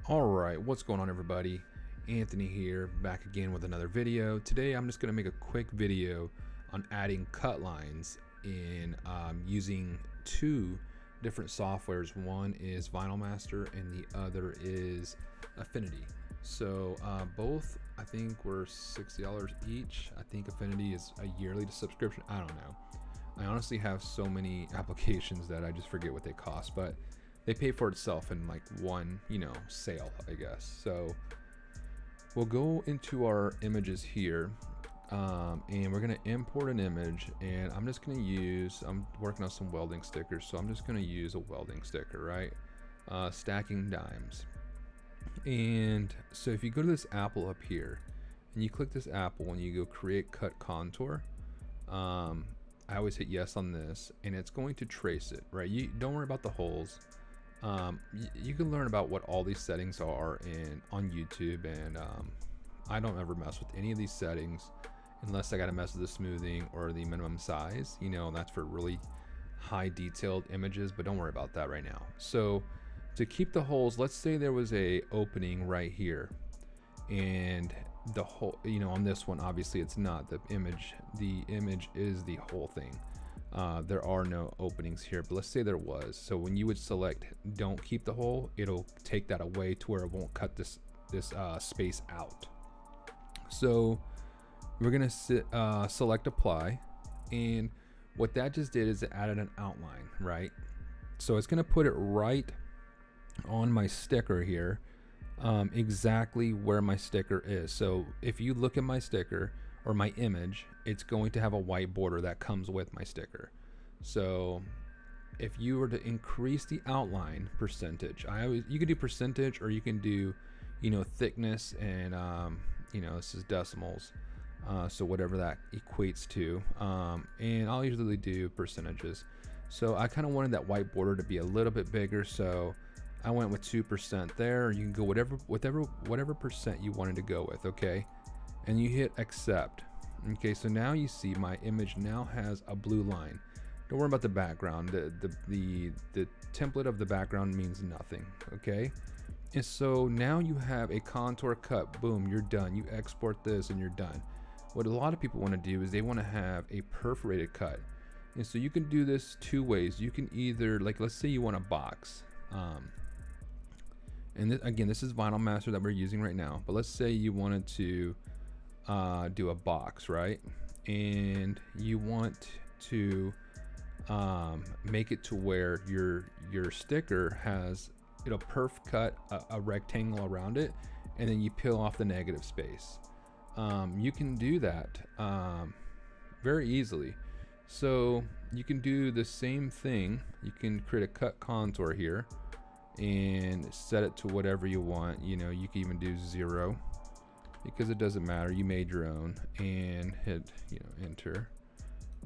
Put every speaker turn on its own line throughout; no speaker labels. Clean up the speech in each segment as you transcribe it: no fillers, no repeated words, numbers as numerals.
Alright, what's going on everybody? Anthony here, back again with another video. Today I'm just going to make a quick video on adding cut lines in using two different softwares. One is Vinylmaster and the other is Affinity. So both I think were $60 each. I think Affinity is a yearly subscription. I don't know. I honestly have so many applications that I just forget what they cost, but they pay for itself in like one, sale, I guess. So we'll go into our images here, and we're gonna import an image, and I'm working on some welding stickers, so I'm just gonna use a welding sticker, right? Stacking dimes. And so if you go to this apple up here, and you click this apple, and you go create cut contour, I always hit yes on this, and it's going to trace it, right? You don't worry about the holes. You can learn about what all these settings are on YouTube, and I don't ever mess with any of these settings unless I gotta mess with the smoothing or the minimum size. That's for really high detailed images, but don't worry about that right now. So to keep the holes, let's say there was a opening right here, and the whole, on this one obviously it's not the image is the whole thing. There are no openings here, but let's say there was. So when you would select don't keep the hole, it'll take that away to where it won't cut this space out. So we're gonna select apply, and what that just did is it added an outline, right? So it's gonna put it right on my sticker here, exactly where my sticker is. So if you look at my sticker or my image, it's going to have a white border that comes with my sticker. So if you were to increase the outline percentage, you can do percentage, or you can do thickness, and this is decimals, so whatever that equates to, and I'll usually do percentages. So I kind of wanted that white border to be a little bit bigger, so I went with 2% there. You can go whatever percent you wanted to go with, okay? And you hit accept. Okay, so now you see my image now has a blue line. Don't worry about the background. The template of the background means nothing, okay? And so now you have a contour cut. Boom, you're done. You export this and you're done. What a lot of people want to do is they want to have a perforated cut. And so you can do this two ways. You can either, like, let's say you want a box. And again, this is Vinylmaster that we're using right now. But let's say you wanted to do a box, right? And you want to make it to where your sticker it'll perf cut a rectangle around it, and then you peel off the negative space. You can do that very easily. So you can do the same thing. You can create a cut contour here and set it to whatever you want. You can even do 0, because it doesn't matter, you made your own, and hit enter,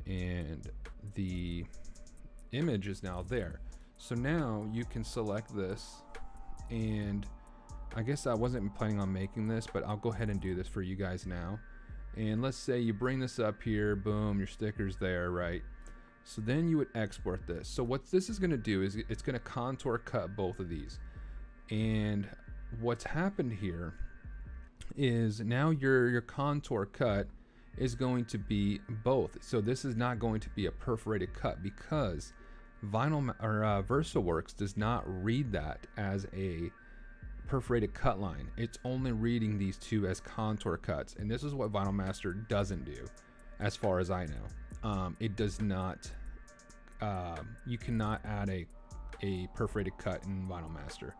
and the image is now there. So now you can select this, and I guess I wasn't planning on making this, but I'll go ahead and do this for you guys now. And let's say you bring this up here, boom, your sticker's there, right? So then you would export this. So what this is going to do is it's going to contour cut both of these. And what's happened here is now your contour cut is going to be both. So this is not going to be a perforated cut, because Versaworks does not read that as a perforated cut line. It's only reading these two as contour cuts, and this is what Vinylmaster doesn't do, as far as I know. It does not. You cannot add a perforated cut in Vinylmaster,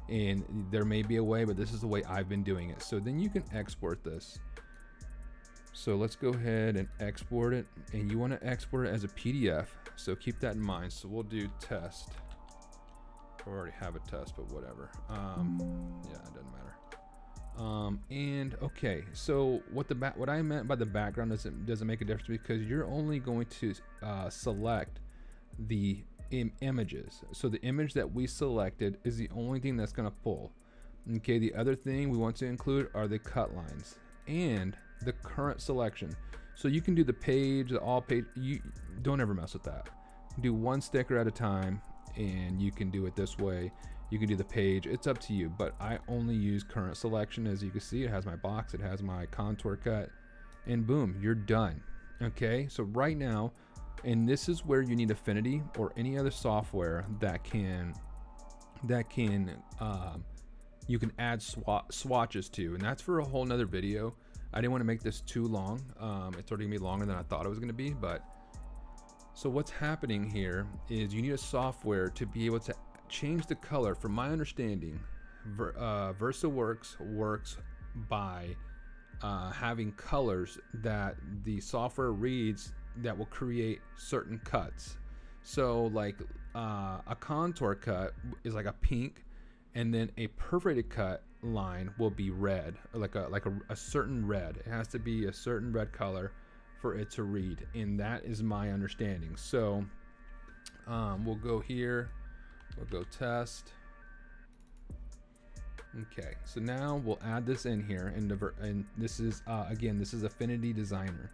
and there may be a way, but this is the way I've been doing it. So then you can export this. So let's go ahead and export it, and you want to export it as a PDF, so keep that in mind. So we'll do test. I already have a test, but whatever. Yeah, it doesn't matter. And okay, so what I meant by the background doesn't make a difference, because you're only going to select the images. So the image that we selected is the only thing that's going to pull. Okay, the other thing we want to include are the cut lines and the current selection. So you can do the page, the all page. You don't ever mess with that. Do one sticker at a time, and you can do it this way. You can do the page, it's up to you, but I only use current selection. As you can see, it has my box, it has my contour cut, and boom, you're done. Okay, so right now, and this is where you need Affinity or any other software that can you can add swatches to, and that's for a whole nother video. I didn't want to make this too long. It's already gonna be longer than I thought it was gonna be, but so what's happening here is you need a software to be able to change the color. From my understanding, Versaworks works by having colors that the software reads that will create certain cuts. So like a contour cut is like a pink, and then a perforated cut line will be red, like a certain red. It has to be a certain red color for it to read, and that is my understanding. So we'll go here, we'll go test. Okay, so now we'll add this in here, and this is again, this is Affinity Designer.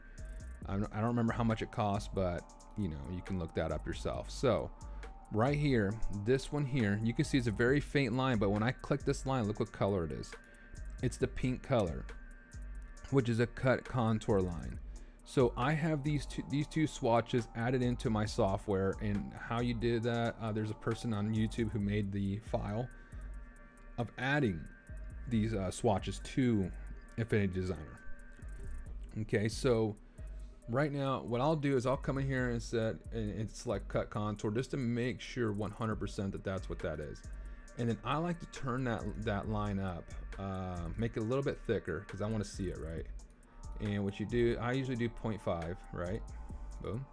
I don't remember how much it costs, but you know, you can look that up yourself. So right here, this one here, you can see it's a very faint line, but when I click this line, look what color it is. It's the pink color, which is a cut contour line. So I have these two swatches added into my software, and how you did that, there's a person on YouTube who made the file of adding these swatches to Affinity Designer. Okay, so right now what I'll do is I'll come in here and select cut contour just to make sure 100% that that's what that is. And then I like to turn that line up, make it a little bit thicker because I want to see it, right? And what you do, I usually do 0.5, right? Boom.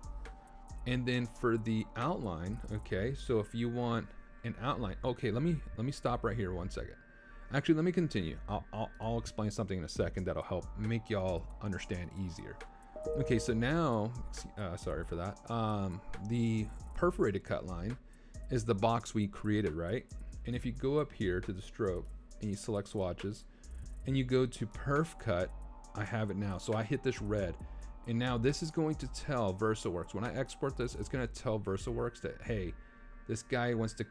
And then for the outline, okay, so if you want an outline, okay, let me stop right here 1 second. Actually, let me continue. I'll explain something in a second that'll help make y'all understand easier. Okay, so now, sorry for that. The perforated cut line is the box we created, right? And if you go up here to the stroke and you select swatches and you go to perf cut, I have it now. So I hit this red, and now this is going to tell Versaworks, when I export this, it's going to tell Versaworks that, hey, this guy wants to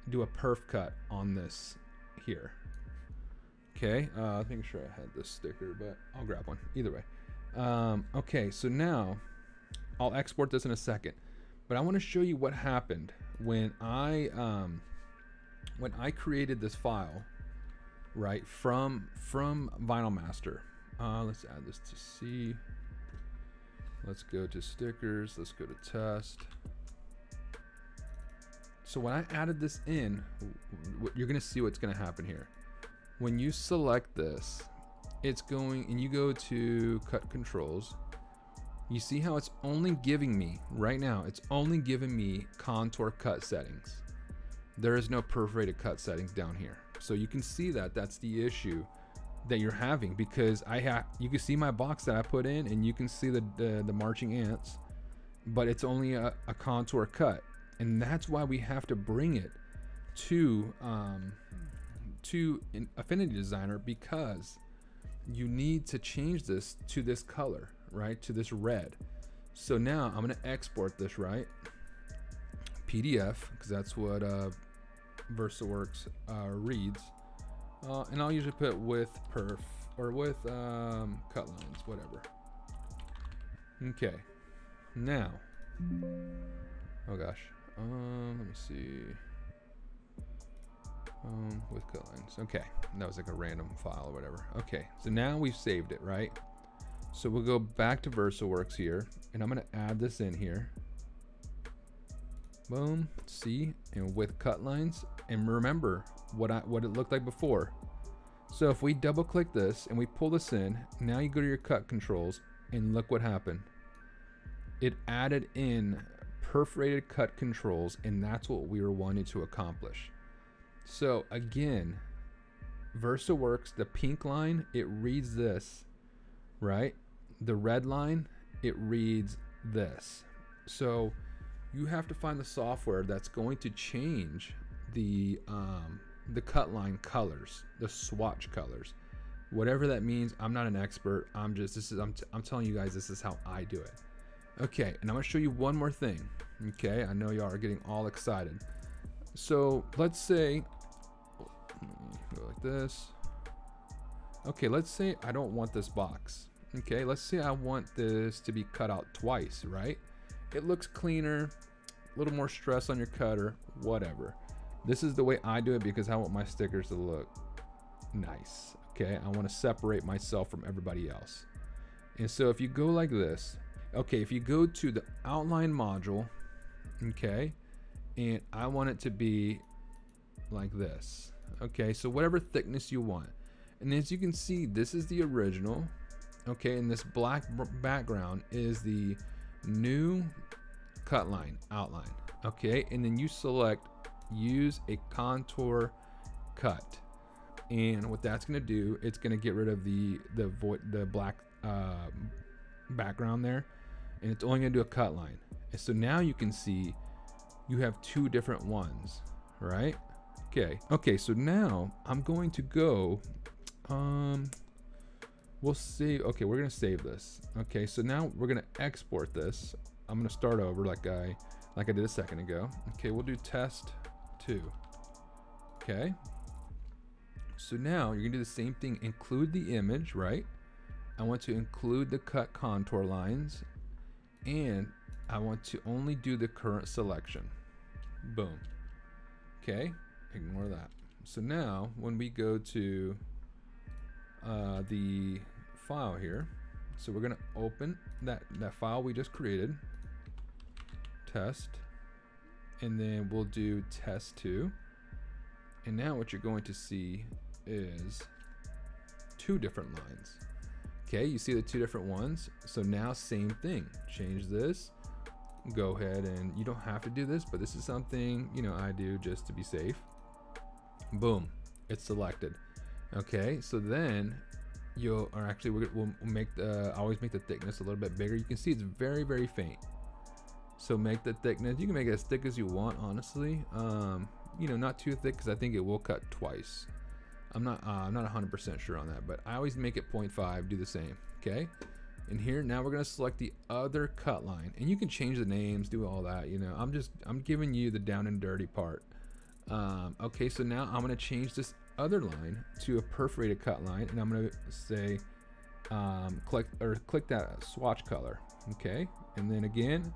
do a perf cut on this here. Okay, I think sure I had this sticker, but I'll grab one either way. Okay, so now I'll export this in a second, but I want to show you what happened when I created this file, right, from Vinylmaster. Let's add this to C. Let's go to stickers. Let's go to test. So when I added this in, you're going to see what's going to happen here. When you select this, it's going, and you go to cut controls, you see how it's only giving me, right now, it's only giving me contour cut settings. There is no perforated cut settings down here. So you can see that that's the issue that you're having, because you can see my box that I put in, and you can see the marching ants, but it's only a contour cut. And that's why we have to bring it to Affinity Designer, because you need to change this to this color, right? To this red. So now I'm going to export this, right? PDF, because that's what Versaworks reads. And I'll usually put with perf or with Cutlines, whatever. Okay. Now, oh gosh. Let me see. With Cutlines. Okay, that was like a random file or whatever. Okay, so now we've saved it, right? So we'll go back to Versaworks here, and I'm gonna add this in here. Boom, see, and with Cutlines, and remember what it looked like before. So if we double click this and we pull this in, now you go to your cut controls, and look what happened. It added in perforated cut controls, and that's what we were wanting to accomplish. So again, Versaworks, the pink line, it reads this, right? The red line, it reads this. So you have to find the software that's going to change the cut line colors, the swatch colors, whatever that means. I'm not an expert. I'm telling you guys, this is how I do it. Okay, and I'm gonna show you one more thing. Okay, I know y'all are getting all excited. So let's say, go like this. Okay, let's say I don't want this box. Okay, let's say I want this to be cut out twice, right? It looks cleaner, a little more stress on your cutter, whatever. This is the way I do it because I want my stickers to look nice. Okay, I want to separate myself from everybody else. And so if you go like this, okay, if you go to the outline module, okay, and I want it to be like this. Okay, so whatever thickness you want. And as you can see, this is the original. Okay, and this black background is the new cut line outline. Okay, and then you select use a contour cut. And what that's going to do, it's going to get rid of the black background there, and it's only going to do a cut line. And so now you can see you have two different ones, right? Okay, so now I'm going to go, we'll see. Okay, we're going to save this. Okay, so now we're going to export this. I'm going to start over like I did a second ago. Okay, we'll do test 2. Okay. So now you're gonna do the same thing, include the image, right? I want to include the cut contour lines, and I want to only do the current selection. Boom. Okay, ignore that. So now when we go to the file here, so we're gonna open that file we just created, test, and then we'll do test 2. And now what you're going to see is two different lines. Okay, you see the two different ones. So now same thing, change this, go ahead, and you don't have to do this, but this is something, you know, I do just to be safe. Boom, it's selected. Okay, so then we'll make always make the thickness a little bit bigger. You can see it's very, very faint. So make the thickness, you can make it as thick as you want, honestly. You know, not too thick, because I think it will cut twice. I'm not 100% sure on that, but I always make it 0.5, do the same. Okay, and here now we're gonna select the other cut line, and you can change the names, do all that, you know. I'm giving you the down and dirty part. Okay, so now I'm gonna change this other line to a perforated cut line, and I'm gonna say click that swatch color. Okay, and then again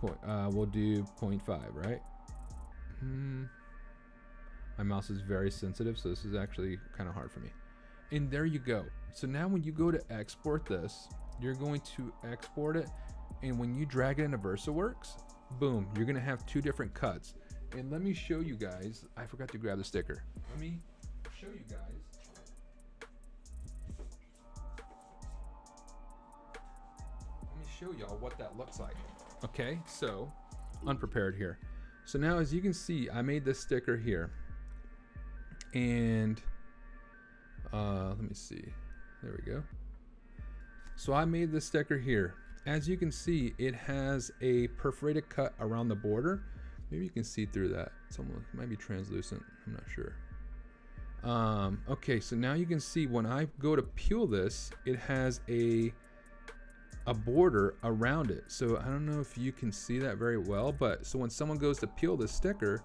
we'll do 0.5, right? My mouse is very sensitive, so this is actually kind of hard for me. And there you go. So now when you go to export this, you're going to export it, and when you drag it into Versaworks, boom, you're gonna have two different cuts. And let me show you guys, I forgot to grab the sticker. Let me show you guys. Let me show y'all what that looks like. Okay, so unprepared here. So now as you can see, I made this sticker here. And let me see, there we go. So I made this sticker here. As you can see, it has a perforated cut around the border. Maybe you can see through that. It's almost, it might be translucent, I'm not sure. Okay, so now you can see when I go to peel this, it has a border around it. So I don't know if you can see that very well, but so when someone goes to peel this sticker,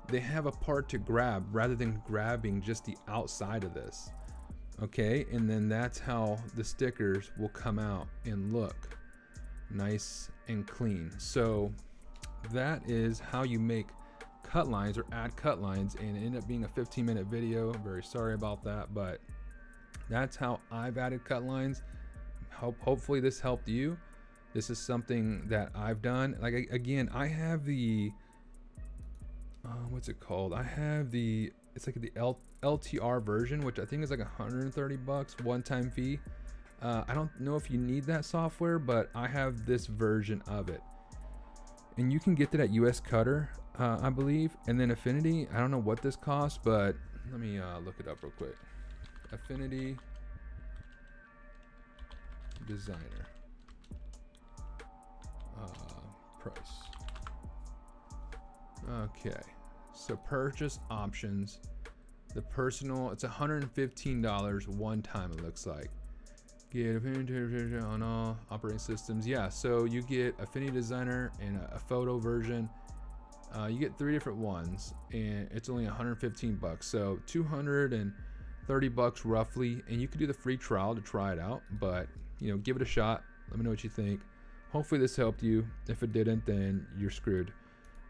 they have a part to grab rather than grabbing just the outside of this. Okay, and then that's how the stickers will come out and look nice and clean. So that is how you make cut lines or add cut lines, and it ended up being a 15-minute video. I'm very sorry about that, but that's how I've added cut lines. Hopefully this helped you. This is something that I've done. Like, again, I have the what's it called? I have the, it's like the LTR version, which I think is like $130 one-time fee. I don't know if you need that software, but I have this version of it, and you can get that at US Cutter, I believe. And then Affinity, I don't know what this costs, but let me look it up real quick. Affinity Designer price. Okay, so purchase options, the personal, it's $115 one time, it looks like. Get Affinity on all operating systems. Yeah, so you get Affinity Designer and a photo version, You get 3 different ones, and it's only 115 bucks, so 230 bucks roughly. And you can do the free trial to try it out, but you know, give it a shot. Let me know what you think. Hopefully this helped you. If it didn't, then you're screwed.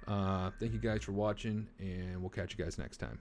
Thank you guys for watching, and we'll catch you guys next time.